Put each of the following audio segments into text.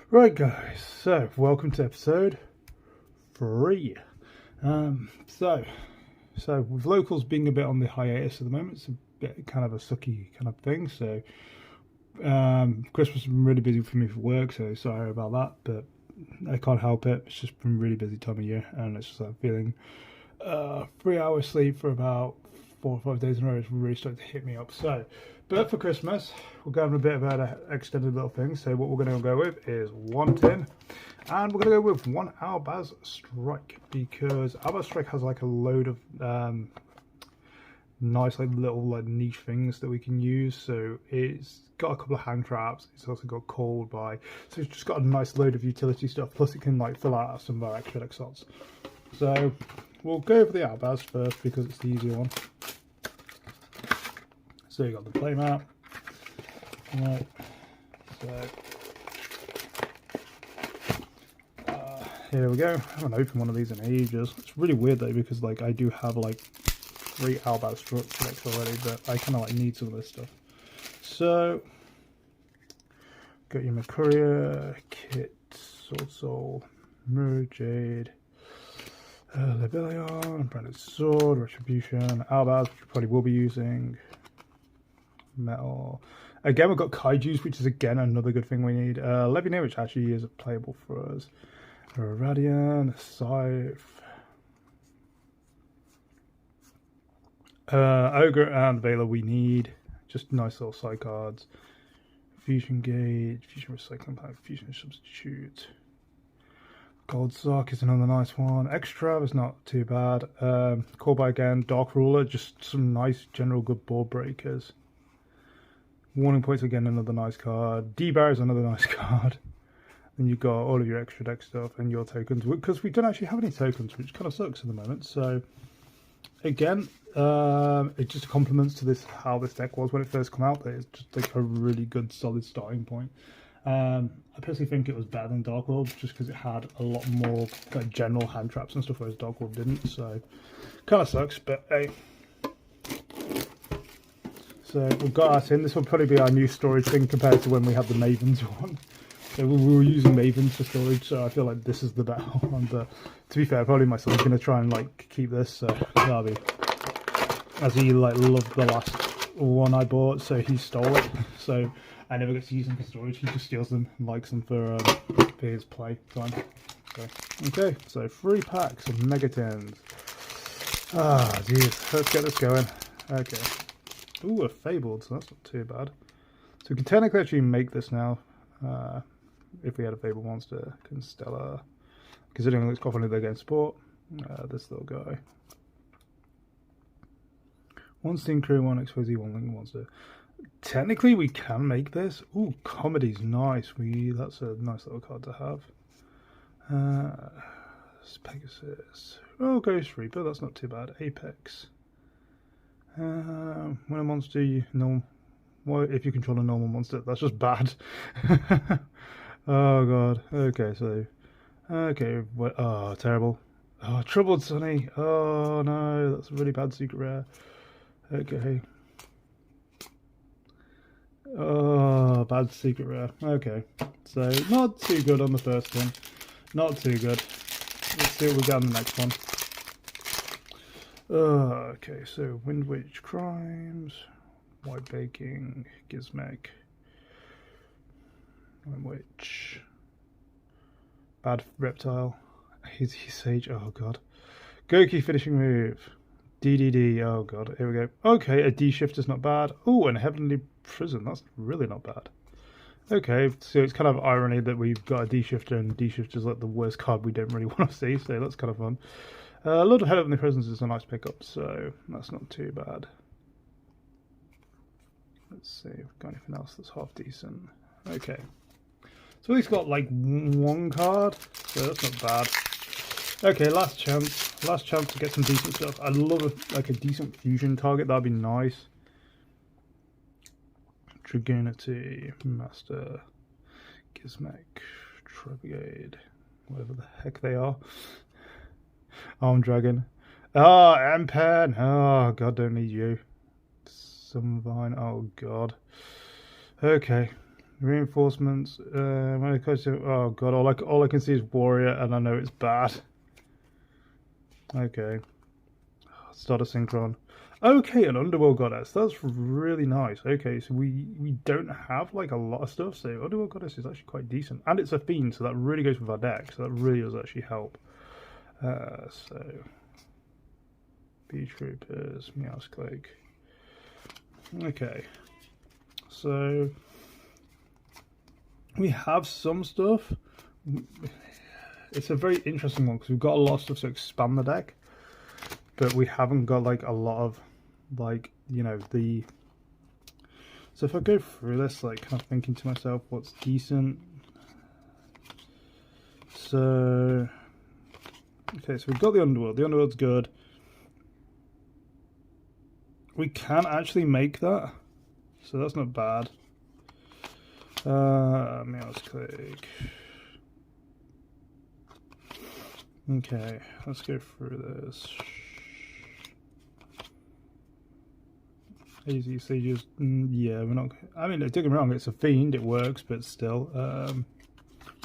Right, guys, so welcome to episode 3. So with locals being a bit on the hiatus at the moment, it's a bit kind of a sucky kind of thing. So Christmas has been really busy for me for work, so sorry about that, but I can't help it. It's just been really busy time of year, and it's just like feeling 3 hours sleep for about 4 or 5 days in a row is really starting to hit me up. So, but for Christmas, we're going a bit of an extended little thing. So what we're going to go with is one tin, and we're going to go with one Albaz Strike, because Albaz Strike has like a load of nice like little like niche things that we can use. So it's got a couple of hand traps, it's also got cold by, so it's just got a nice load of utility stuff, plus it can like fill out some of our extra deck slots. So we'll go for the Albaz first because it's the easier one. So you got the playmat. Right. So here we go. I haven't opened one of these in ages. It's really weird though, because like I do have like 3 Albaz decks already, but I kind of like need some of this stuff. So got your Mercuria, Kit, Sword Soul, Mirror Jade, Lebellion, Branded Sword, Retribution, Albaz, which we probably will be using, Metal. Again, we've got Kaijus, which is again another good thing we need. Levianeer, which actually is playable for us. Radian, Scythe, Ogre and Veiler we need. Just nice little side cards. Fusion Gauge, Fusion Recycling Pack, Fusion Substitute. Gold Sock is another nice one. Extra is not too bad. Call by again, Dark Ruler, just some nice general good board breakers. Warning Points again, another nice card. D-Bar is another nice card. Then you've got all of your extra deck stuff and your tokens, because we don't actually have any tokens, which kind of sucks at the moment. So again, it just complements to this how this deck was when it first came out. That it's just like a really good solid starting point. I personally think it was better than Dark World, just because it had a lot more like general hand traps and stuff, whereas Dark World didn't. So kind of sucks, but hey. So we've got our tin. This will probably be our new storage thing compared to when we had the Mavens one. So we were using Mavens for storage, so I feel like this is the better one. But to be fair, probably my son's going to try and like keep this. So that'll be, as he like loved the last one I bought, so he stole it. So I never get to use them for storage. He just steals them and likes them for his play time. So, okay, so 3 packs of Megatins. Ah, jeez, let's get this going. Okay. Ooh, a Fabled, so that's not too bad. So we can technically actually make this now. If we had a Fabled monster, Constellar. Considering it looks confident they're getting support. This little guy. 1 Steam Crew, 1 Exposee, 1 Link monster. Technically we can make this. Ooh, Comedy's nice. That's a nice little card to have. Pegasus. Oh, Ghost Reaper, that's not too bad. Apex. When a monster if you control a normal monster, that's just bad. Oh god. Okay, so oh, terrible. Oh, Troubled Sunny. Oh no, that's a really bad secret rare. Okay. Oh, bad secret rare. Okay, so not too good on the first one. Not too good. Let's see what we got on the next one. Okay, so Wind Witch Crimes, White Baking, Gizmek, Wind Witch, Bad Reptile, He's Sage, oh god, Goki Finishing Move, DDD, oh god, here we go. Okay, a D-Shifter's not bad. Oh, and Heavenly Prison, that's really not bad. Okay, so it's kind of irony that we've got a D-Shifter, and D-Shifter's like the worst card we don't really want to see, so that's kind of fun. A lot of Heavenly Prisons is a nice pickup, so that's not too bad. Let's see if we've got anything else that's half decent. Okay, so we've got like 1 card, so that's not bad. Okay, last chance to get some decent stuff. I'd love a decent fusion target, that'd be nice. Dragonity, Master, Gizmek, Trebigade, whatever the heck they are. Arm Dragon. Oh, Empen. Oh, God, don't need you. Some Vine. Oh, God. Okay. Reinforcements. When it comes to, oh god, all I can see is warrior, and I know it's bad. Okay. Start a synchron. Okay, an underworld goddess. That's really nice. Okay, so we don't have like a lot of stuff, so underworld goddess is actually quite decent, and it's a fiend, so that really goes with our deck. So that really does actually help. So Bee Troopers, Meowsclake. Okay, so we have some stuff. It's a very interesting one because we've got a lot of stuff to expand the deck, but we haven't got like a lot of like, you know, the. So if I go through this, like kind of thinking to myself, what's decent. So okay, so we've got the underworld. The underworld's good. We can actually make that, so that's not bad. Meowsclake. Okay, let's go through this. Easy sages, yeah, we're not. I mean, don't get me wrong, it's a fiend, it works, but still.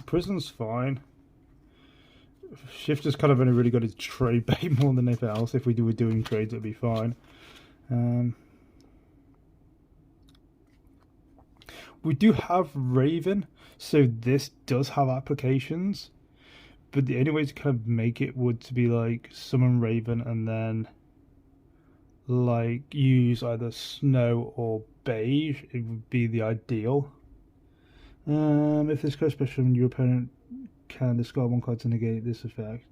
Prison's fine. Shifter's kind of only really got his trade bait more than anything else. If we were doing trades, it'd be fine. We do have Raven, so this does have applications, but the only way to kind of make it would to be like summon Raven and then like use either snow or beige. It would be the ideal. If this goes special, your opponent can discard one card to negate this effect.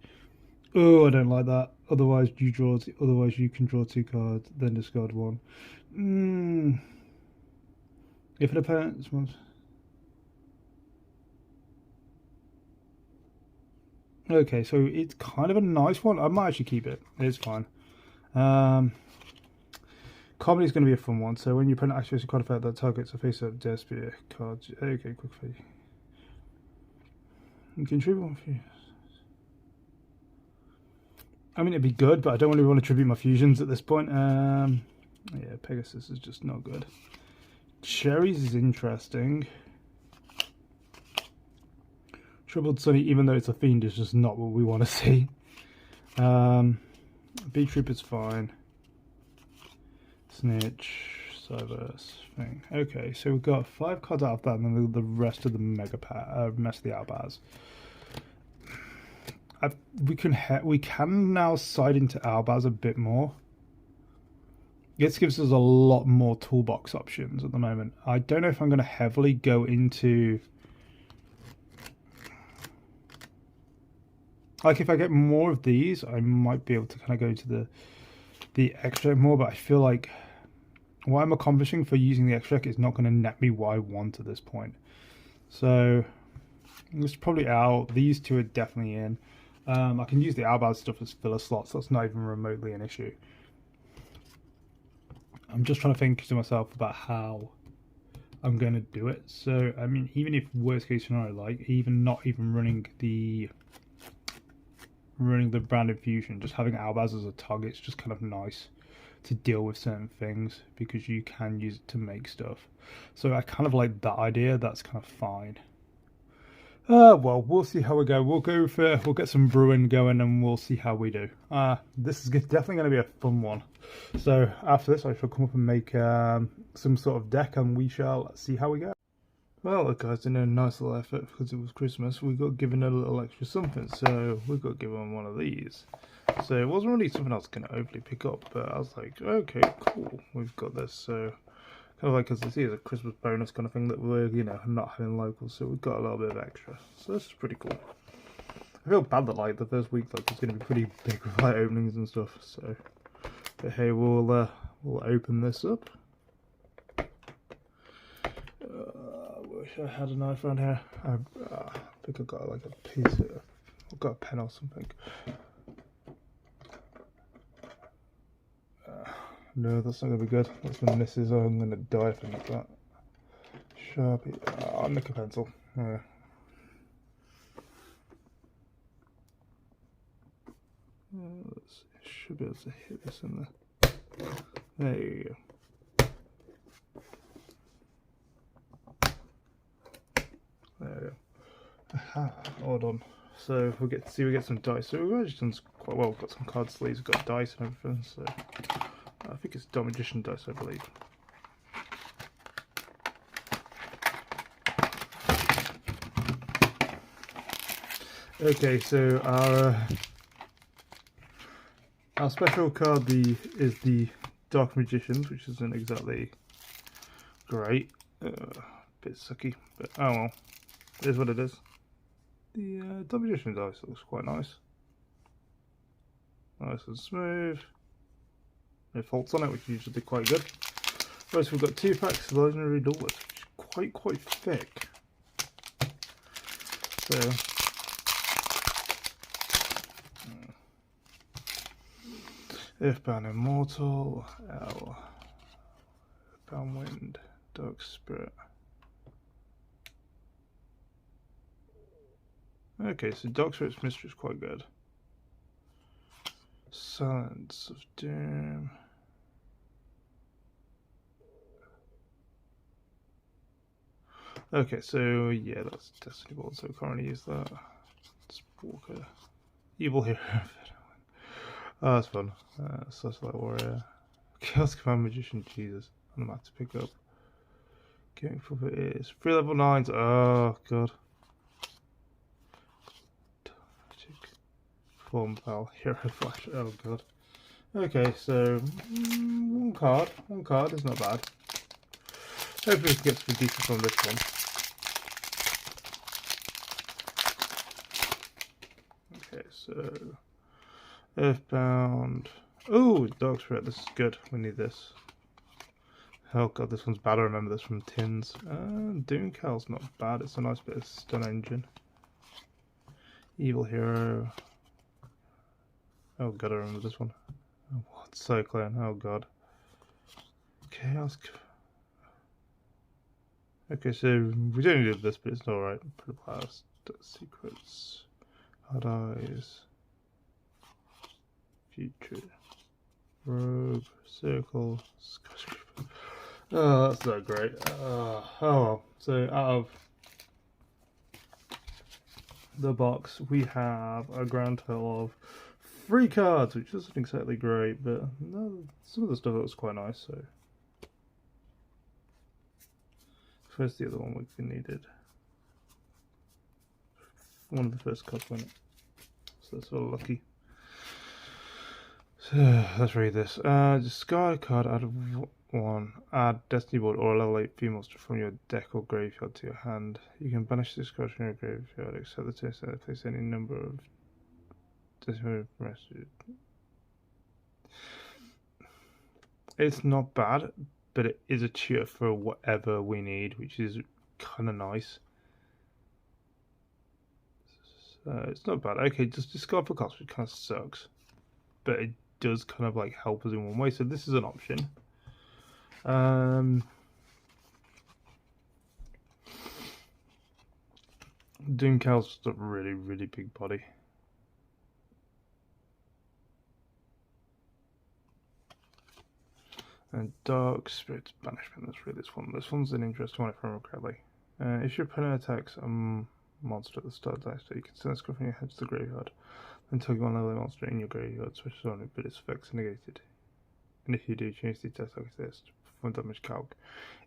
Oh, I don't like that. Otherwise you can draw 2 cards, then discard 1. If an opponent wants. Okay, so it's kind of a nice one. I might actually keep it. It's fine. Comedy is going to be a fun one. So when you opponent activates a card effect that targets a face-up Despia card. Okay, quick fee. You can tribute one for you. I mean, it'd be good, but I don't really want to tribute my fusions at this point. Yeah, Pegasus is just not good. Cherries is interesting. Troubled Sunny, even though it's a fiend, is just not what we want to see. Bee Trooper's fine. Snitch, Cyberse thing. Okay, so we've got 5 cards out of that, and then the rest of the rest of the Albaz. We can now side into Albaz a bit more. This gives us a lot more toolbox options at the moment. I don't know if I'm going to heavily go into. Like, if I get more of these, I might be able to kind of go to the extract more, but I feel like what I'm accomplishing for using the extract is not going to net me what I want at this point. So it's probably out. These 2 are definitely in. I can use the Albaz stuff as filler slots. That's not even remotely an issue. I'm just trying to think to myself about how I'm going to do it. So, I mean, even if worst case scenario, like even not even running the branded fusion, just having Albaz as a target is just kind of nice to deal with certain things because you can use it to make stuff. So I kind of like that idea. That's kind of fine. Well, we'll see how we go. We'll get some brewing going and we'll see how we do. This is definitely going to be a fun one. So after this, I shall come up and make some sort of deck and we shall see how we go. Well, the guys did a nice little effort because it was Christmas. We got given a little extra something, so we got given one of these. So it wasn't really something I was going to overly pick up, but I was like, okay, cool, we've got this. So kind of like, as I see, it's a Christmas bonus kind of thing that we're, you know, not having local, so we've got a little bit of extra. So this is pretty cool. I feel bad that like the first week like it's going to be pretty big with like openings and stuff. So, but hey, we'll open this up. I wish I had a knife around here. I think I've got like a piece of. I've got a pen or something. No, that's not going to be good. That's going to miss his. I'm going to die if I make that. Sharpie. I'll make a pencil. Yeah. Should be able to hit this in there. There you go. Aha, hold on. So we get some dice. So we've actually done quite well. We've got some card sleeves, we've got dice and everything. So I think it's Dark Magician dice, I believe. Okay, so our special card is the Dark Magicians, which isn't exactly great. Bit sucky, but oh well. It is what it is. The Dark Magician dice looks quite nice. Nice and smooth. No faults on it, which usually be quite good. First, we've got 2 packs of Legendary Duelist, which is quite thick. So, Earthbound Immortal, Earthbound Wind, Dark Spirit. Okay, so Dark Spirit's Mystery is quite good. Silence of Doom. Okay, so yeah, that's Destiny Ball, so we can't really use that. Let's Walker. Evil Hero. Oh, that's fun. Such-like Warrior. Chaos Command Magician, Jesus. I'm about to pick up. Getting for it is 3 level 9s. Oh, God. Magic. Form Pal. Hero Flash. Oh, God. Okay, so one card. One card is not bad. Hopefully we can get some decent from this one. Okay, so Earthbound. Oh, Dark Spirit. This is good. We need this. Oh god, this one's bad. I remember this from tins. Doomcal's not bad. It's a nice bit of stun engine. Evil Hero. Oh god, I remember this one. Oh, what? Cyclone. Oh god. Chaos. Okay, so we don't need this, but it's alright. Blast. Secrets. Hard Eyes. Future. Rogue. Circle. Skyscraper. Oh, that's not great. Oh well. So out of the box, we have a grand total of 3 cards, which isn't exactly great, but no, some of the stuff was quite nice. So first, the other one we needed. One of the first cards went. So that's all lucky. So let's read this. Discard a card out of 1. Add Destiny Board or a level 8 free monster from your deck or graveyard to your hand. You can banish this card from your graveyard, except the turn set place any number of Destiny messages. It's not bad, but it is a cheer for whatever we need, which is kind of nice. So it's not bad. Okay, just discard for cost, which kind of sucks, but it does kind of like help us in one way. So this is an option. Doomcal's just a really big body. And Dark Spirit's Banishment. Let's read this one. This one's an interesting one if I remember correctly. If your opponent attacks a monster at the start of the dice, you can send this card from your head to the graveyard. Then target one level monster in your graveyard, switches on it, but its effects are negated. And if you do, change the attack like this to perform damage calc.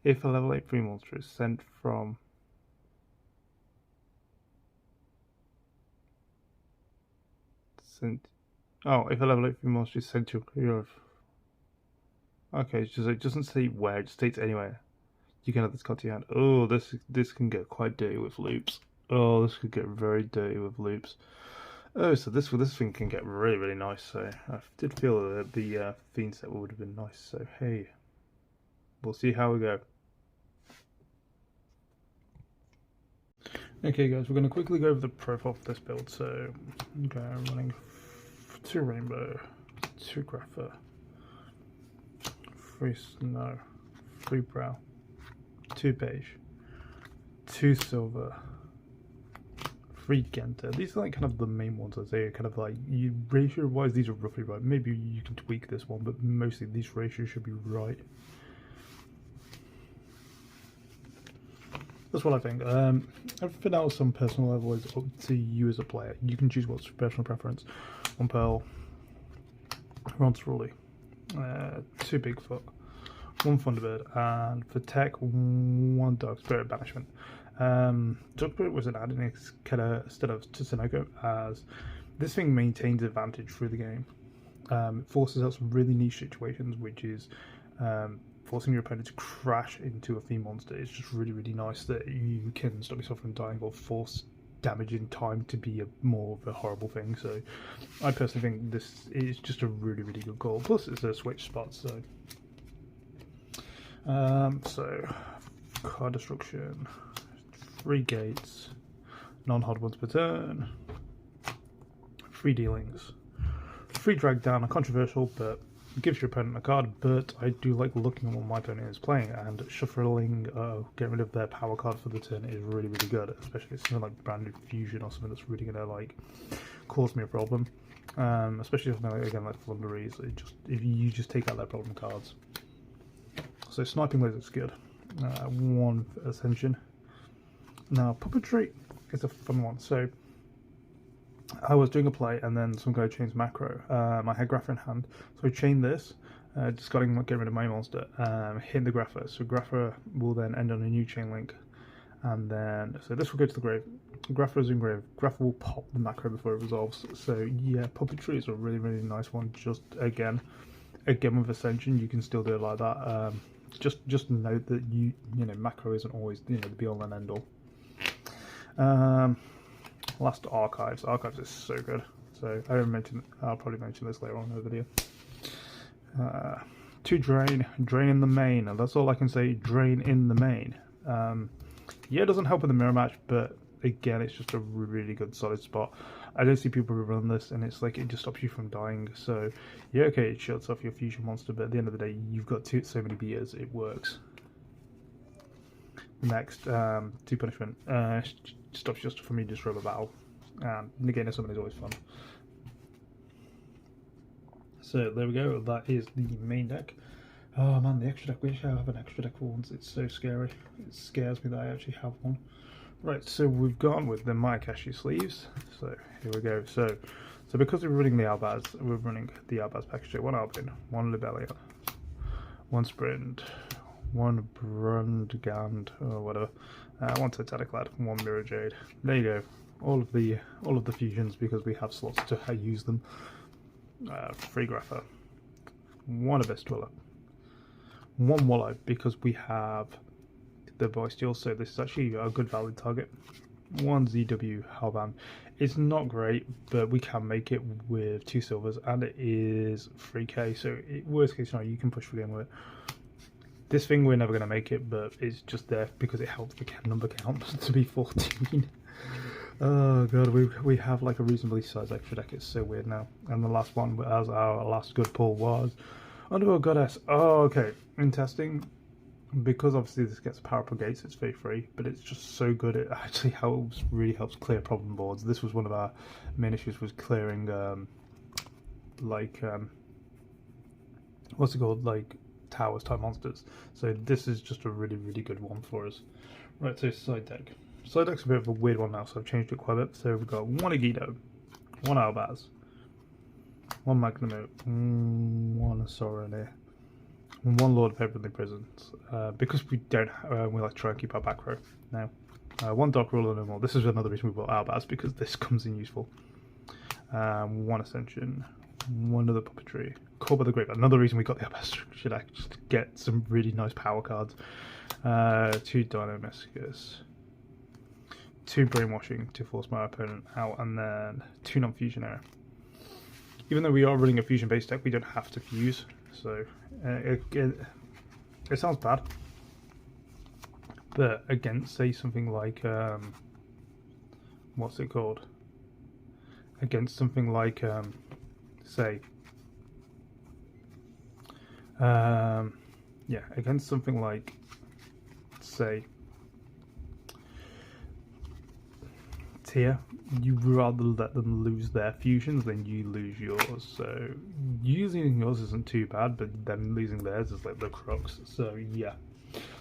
If a level 8 free monster is sent from if a level 8 free monster is sent to your graveyard. Okay, it doesn't say where, it states anywhere. You can add this card to your hand. Oh, this can get quite dirty with loops. Oh, this could get very dirty with loops. Oh, so this thing can get really nice. So I did feel that the Fiend set would have been nice. So hey, we'll see how we go. Okay, guys, we're going to quickly go over the profile for this build. So okay, I'm running 2 Rainbow, 2 Grapher, 3 Snow, 3 Brow, 2 Beige, 2 Silver, 3 Genta. These are like kind of the main ones. I'd say kind of like ratio wise, these are roughly right. Maybe you can tweak this one, but mostly these ratios should be right. That's what I think. Everything else on personal level is up to you as a player. You can choose what's your personal preference. 1 Pearl, 1 Cerulean, 2 Bigfoot, 1 Thunderbird, and for tech, 1 Dark Spirit Banishment. Dark Spirit was an added instead of Tsunoko, as this thing maintains advantage through the game. It forces out some really niche situations, which is forcing your opponent to crash into a theme monster. It's just really, really nice that you can stop yourself from dying or force damage in time to be more of a horrible thing. So I personally think this is just a really, really good call. Plus it's a switch spot, so card destruction, 3 gates, non-hard ones per turn, 3 dealings, 3 drag down, a controversial, but gives your opponent a card. But I do like looking at what my opponent is playing, and shuffling, getting rid of their power card for the turn is really, really good, especially if it's something like Branded Fusion or something that's really going to like cause me a problem. Especially if again like Flunderies, if you just take out their problem cards. So sniping laser is good. 1 Ascension. Now puppetry is a fun one. So I was doing a play and then some guy changed macro. I had Grapha in hand, so I chained this, discarding get rid of my monster, hit the Grapha. So Grapha will then end on a new chain link, and then so this will go to the grave. Grapha is in grave. Grapha will pop the macro before it resolves. So yeah, puppetry is a really, really nice one. Just again with Ascension, you can still do it like that. Just note that you know macro isn't always the be all and end all. Last archives. Archives is so good. So I'll probably mention this later on in the video. 2 drain in the main. And that's all I can say. Drain in the main. Yeah, it doesn't help in the mirror match, but again, it's just a really good solid spot. I don't see people who run this, and it's like it just stops you from dying. So yeah, okay, it shuts off your fusion monster, but at the end of the day, you've got so many beaters, it works. Next, 2 punishment. Stops just for me to just roll a battle, and negating someone is always fun. So there we go, that is the main deck. Oh man, the extra deck, I wish I have an extra deck for once. It's so scary. It scares me that I actually have one. Right, so we've gone with the Mayakashi sleeves. So here we go. So because we're running the Albaz, we're running the Albaz package. 1 Albin, 1 Libellion, 1 Sprint, 1 Brundgand, or whatever, 1 Titanic Lad, 1 Mirror Jade. There you go. All of the fusions, because we have slots to use them. 3 Grapha, 1 Abyss Dweller, 1 Wallow, because we have the Boysteal, so this is actually a good valid target. 1 ZW Halband. It's not great, but we can make it with 2 silvers, and it is 3k, so worst case scenario, you can push for game with it. This thing we're never going to make it, but it's just there because it helps the number count to be 14. Oh god, we have like a reasonably sized extra deck. It's so weird now. And the last one, as our last good pull, was Underworld Goddess. Oh, okay. In testing, because obviously this gets power per gates, it's very free, but it's just so good. It actually really helps clear problem boards. This was one of our main issues, was clearing what's it called, like towers type monsters. So this is just a really good one for us. Right, so side deck. Side deck's a bit of a weird one now, so I've changed it quite a bit. So we've got 1 Agido, 1 Albaz, 1 Magnum, 1 Soronir, 1 Lord of Heavenly Prisons. Because we don't, we like to try and keep our back row now. 1 Dark Ruler no more. This is another reason we bought Albaz, because this comes in useful. 1 Ascension, 1 other Puppetry, Core by the Grave. Another reason we got the Albaz should actually get some really nice power cards. 2 Dynamiscus, 2 Brainwashing to force my opponent out, and then 2 non-fusion error. Even though we are running a fusion based deck, we don't have to fuse, so it sounds bad. But against, say, something like what's it called? Against something like say yeah, against something like, say, Tier, you rather let them lose their fusions than you lose yours. So using yours isn't too bad, but them losing theirs is like the crux. So yeah,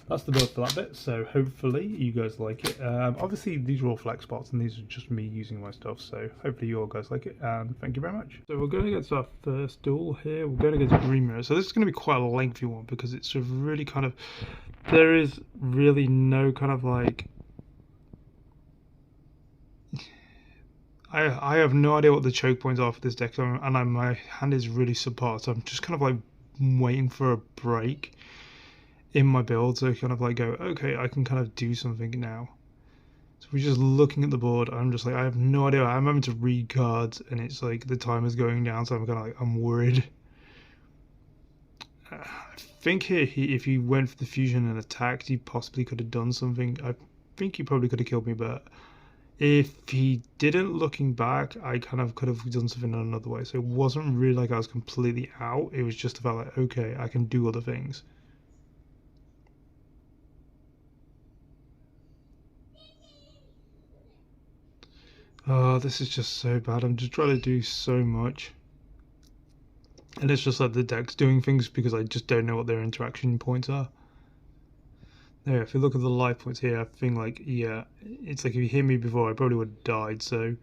that's the build for that bit. So hopefully you guys like it. Obviously these are all flex spots and these are just me using my stuff. So hopefully you all guys like it, and thank you very much. So we're going against our first duel here. We're going against Green Mirror. So this is going to be quite a lengthy one because it's a really kind of, there is really no kind of like, I have no idea what the choke points are for this deck, and my hand is really subpar, so I'm just kind of like waiting for a break in my build to kind of like go, okay, I can kind of do something now. So we're just looking at the board. I'm just like, I have no idea. I'm having to read cards, and it's like the time is going down, so I'm kind of like, I'm worried. I think here, if he went for the fusion and attacked, he possibly could have done something. I think he probably could have killed me, but if he didn't, looking back, I kind of could have done something another way. So it wasn't really like I was completely out. It was just about like, okay, I can do other things. Oh, this is just so bad. I'm just trying to do so much. And it's just like the deck's doing things because I just don't know what their interaction points are. There, if you look at the life points here, I think like, yeah, it's like if you hit me before, I probably would have died, so.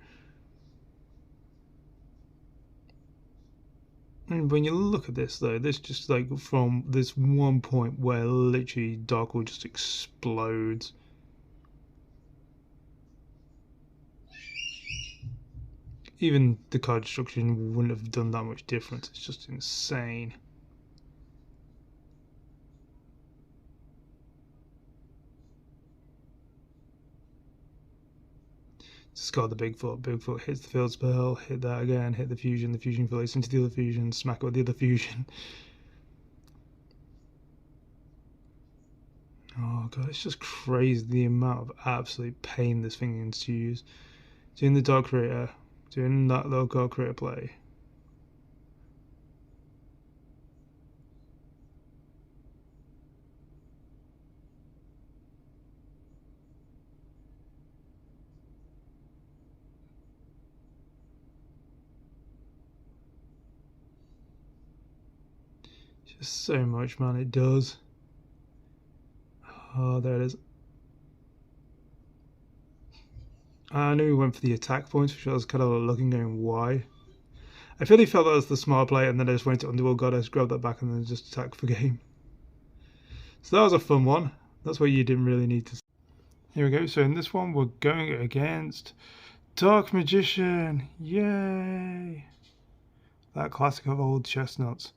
And when you look at this though, this just like from this one point where literally Darkwood just explodes. Even the card destruction wouldn't have done that much difference. It's just insane. Discard the Bigfoot. Bigfoot hits the field spell, hit that again, hit the fusion relates into the other fusion, smack it with the other fusion. Oh god, it's just crazy the amount of absolute pain this thing ensues. Doing the Dark Creator, doing that little Dark Creator play. Just so much, man, it does. Oh, there it is. I knew he went for the attack points, which I was kind of looking, going, why? I really felt that was the smart play, and then I just went to Underworld Goddess, grabbed that back, and then just attacked for game. So that was a fun one. That's what you didn't really need to. Here we go. So in this one, we're going against Dark Magician. Yay! That classic of old chestnuts.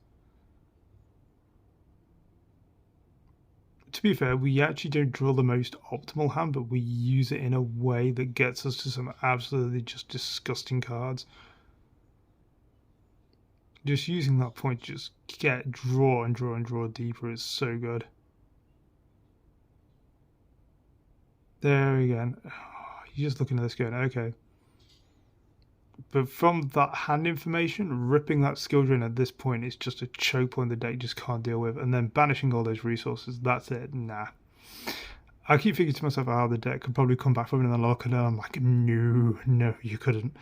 To be fair, we actually don't draw the most optimal hand, but we use it in a way that gets us to some absolutely just disgusting cards. Just using that point to just get draw and draw and draw deeper is so good. There again. You're just looking at this going, okay. But from that hand information, ripping that skill drain at this point is just a choke point the deck just can't deal with. And then banishing all those resources, that's it. Nah. I keep thinking to myself how the deck could probably come back from it in the lock, and then I'm like, no, you couldn't.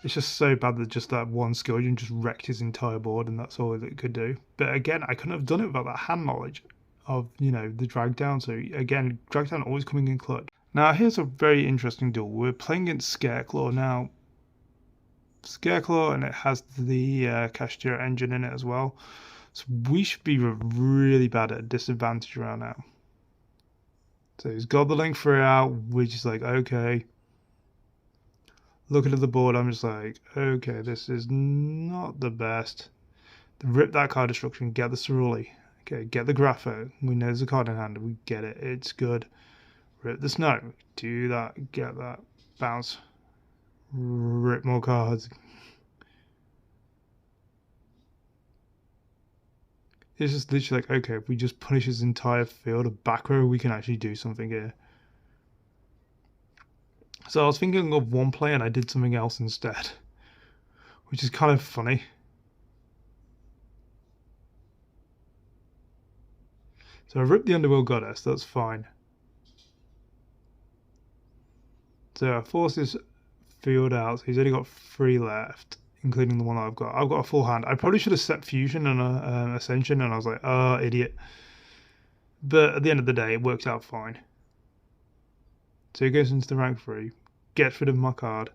It's just so bad that just that one skill drain just wrecked his entire board, and that's all it could do. But again, I couldn't have done it without that hand knowledge of, you know, the drag down. So again, drag down always coming in clutch. Now here's a very interesting duel. We're playing against Scareclaw now. Scareclaw, and it has the Cashier engine in it as well. So we should be really bad at a disadvantage around now. So he's got the link for it out. We're just like, okay. Looking at the board, I'm just like, okay, this is not the best. Rip that card destruction, get the Cerulli. Okay, get the Grapho. We know there's a card in hand. We get it. It's good. Rip the Snow. Do that. Get that. Bounce. Rip more cards. It's just literally like, okay, if we just punish his entire field of back row, we can actually do something here. So I was thinking of one play and I did something else instead, which is kind of funny. So I ripped the Underworld Goddess, that's fine. So I forced his field out, so he's only got 3 left, including the one that I've got. I've got a full hand. I probably should have set Fusion and Ascension, and I was like, oh, idiot. But at the end of the day, it works out fine. So he goes into the rank 3, gets rid of my card.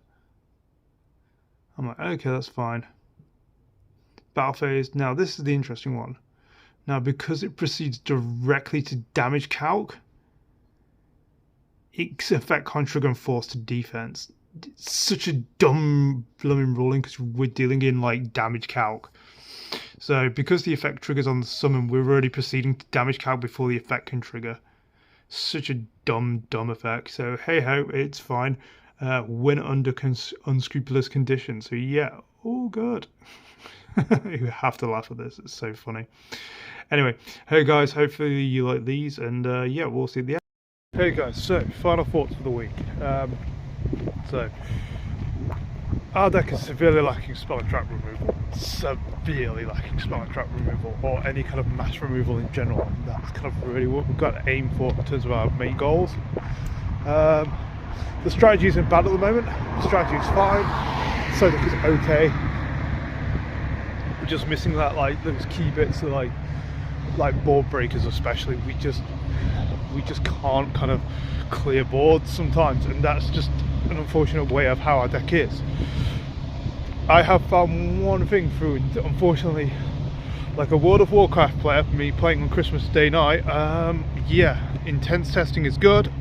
I'm like, okay, that's fine. Battle phase. Now this is the interesting one. Now because it proceeds directly to damage calc, its effect can't trigger and force to defense. It's such a dumb blooming ruling because we're dealing in like damage calc. So because the effect triggers on the summon, we're already proceeding to damage calc before the effect can trigger. Such a dumb effect. So hey ho, it's fine. When under unscrupulous conditions. So yeah, all good. You have to laugh at this. It's so funny. Anyway, hey guys, hopefully you like these, and yeah, we'll see at the end. Hey guys, so final thoughts for the week. So our deck is severely lacking spell and trap removal. Severely lacking spell and trap removal, or any kind of mass removal in general. And that's kind of really what we've got to aim for in terms of our main goals. The strategy isn't bad at the moment. The strategy is fine. So deck is okay. We're just missing that, like those key bits of like board breakers especially. We just can't kind of clear boards sometimes, and that's just an unfortunate way of how our deck is. I have found one thing through, unfortunately, like a World of Warcraft player, me playing on Christmas Day night, yeah, intense testing is good,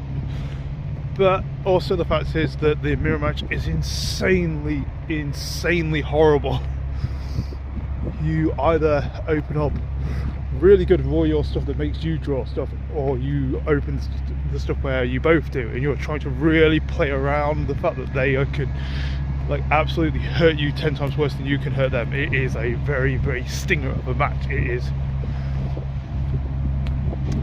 but also the fact is that the mirror match is insanely horrible. You either open up really good warrior stuff that makes you draw stuff, or you open the stuff where you both do, and you're trying to really play around the fact that they could like absolutely hurt you 10 times worse than you can hurt them. It is a very stinger of a match. It is.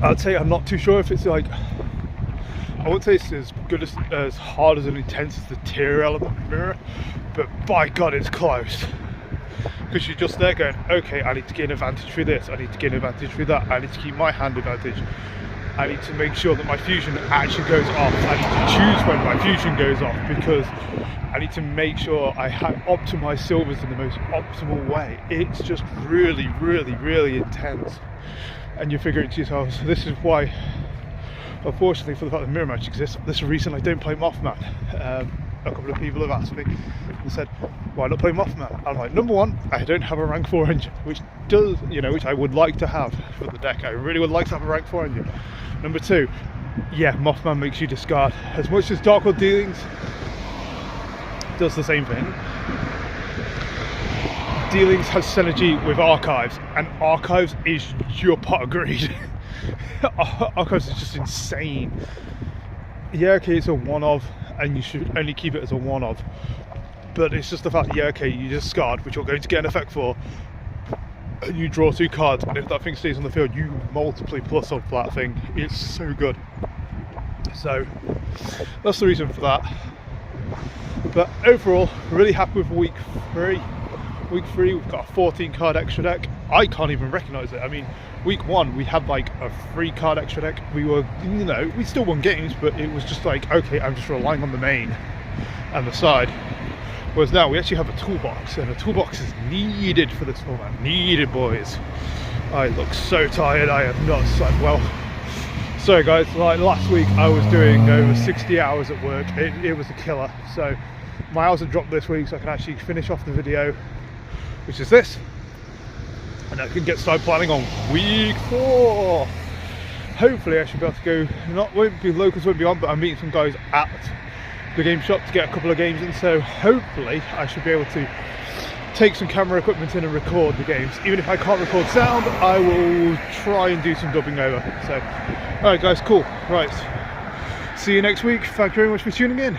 I'd say I'm not too sure if it's like, I wouldn't say it's as good as hard as and intense as the tier element mirror, but by god it's close. Because you're just there going, okay, I need to gain advantage through this, I need to gain advantage through that, I need to keep my hand advantage, I need to make sure that my fusion actually goes off, I need to choose when my fusion goes off, because I need to make sure I optimize silvers in the most optimal way. It's just really intense. And you're figuring to yourself, so this is why, unfortunately, for the fact that mirror match exists, this is the reason I don't play Mothman. A couple of people have asked me and said, why not play Mothman? I'm like, number one, I don't have a rank 4 engine, which I would like to have for the deck. I really would like to have a rank 4 engine. Number two, yeah, Mothman makes you discard. As much as Dark World Dealings does the same thing, Dealings has synergy with Archives, and Archives is your pot of greed. Archives is just insane. Yeah, okay, it's a one-of, and you should only keep it as a one-of, but it's just the fact that, yeah, okay, you discard, which you're going to get an effect for, and you draw 2 cards, and if that thing stays on the field, you multiply plus on that thing. It's so good. So that's the reason for that. But overall, really happy with week 3. Week 3, we've got a 14 card extra deck. I can't even recognise it. I mean, week 1 we had like a 3 card extra deck. We were, we still won games, but it was just like, okay, I'm just relying on the main and the side. Whereas now we actually have a toolbox, and a toolbox is needed for this format. Needed, boys. I look so tired. I have not slept well. So guys, like last week I was doing over 60 hours at work. It was a killer. So my hours have dropped this week, so I can actually finish off the video, which is this, and I can get started planning on week 4. Hopefully I should be able to go, locals won't be on, but I'm meeting some guys at the game shop to get a couple of games in, so hopefully I should be able to take some camera equipment in and record the games. Even if I can't record sound, I will try and do some dubbing over. So alright guys, cool, right, see you next week. Thank you very much for tuning in.